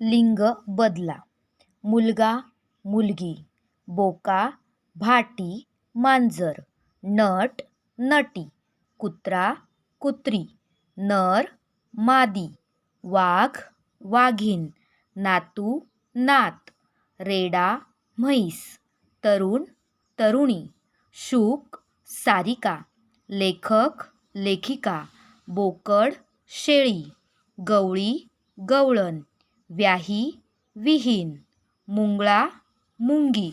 लिंग बदला, मुलगा मुलगी, बोका भाटी मांजर, नट नटी, कुत्रा कुत्री, नर मादी, वाघ वाघीण, नातू नात, रेडा म्हैस, तरुण तरुणी, शुक सारिका, लेखक लेखिका, बोकड शेळी, गवळी गवळण, व्याही विहीण, मुंगळा मुंगी,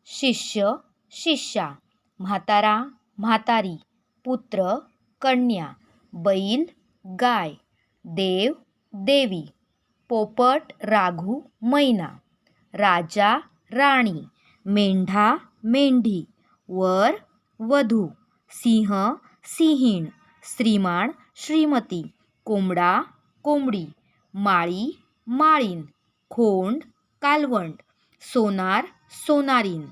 शिष्य शिष्या, म्हातारा म्हातारी, पुत्र कन्या, बैल गाय, देव देवी, पोपट राघू मैना, राजा राणी, मेंढा मेंढी, वर वधू, सिंह सिंहीण, श्रीमान श्रीमती, कोंबडा कोंबडी, माळी माळीण, खोंड कालवंड, सोनार सोनारीण,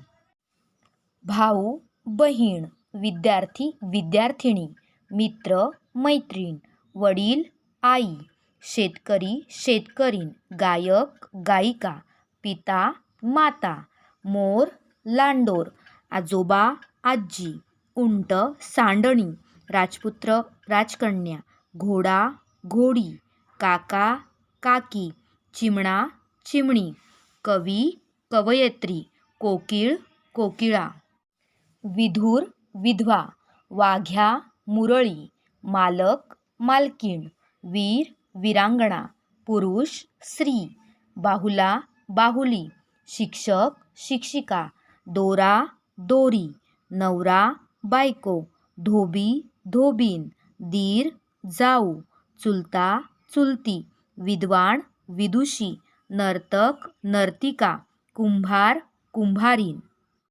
भाऊ बहीण, विद्यार्थी विद्यार्थिनी, मित्र मैत्रीण, वडील आई, शेतकरी शेतकरीण, गायक गायिका, पिता माता, मोर लांडोर, आजोबा आजी, उंट सांडणी, राजपुत्र राजकन्या, घोडा घोडी, काका काकी, चिमणा चिमणी, कवी कवयित्री, कोकिळ कोकिळा, विधुर विधवा, वाघ्या मुरळी, मालक मालकीण, वीर वीरांगणा, पुरुष स्त्री, बाहुला बाहुली, शिक्षक शिक्षिका, दोरा दोरी, नवरा बायको, धोबी धोबीन, दीर जाऊ, चुलता चुलती, विद्वान विदुषी, नर्तक नर्तिका, कुंभार कुंभारीण.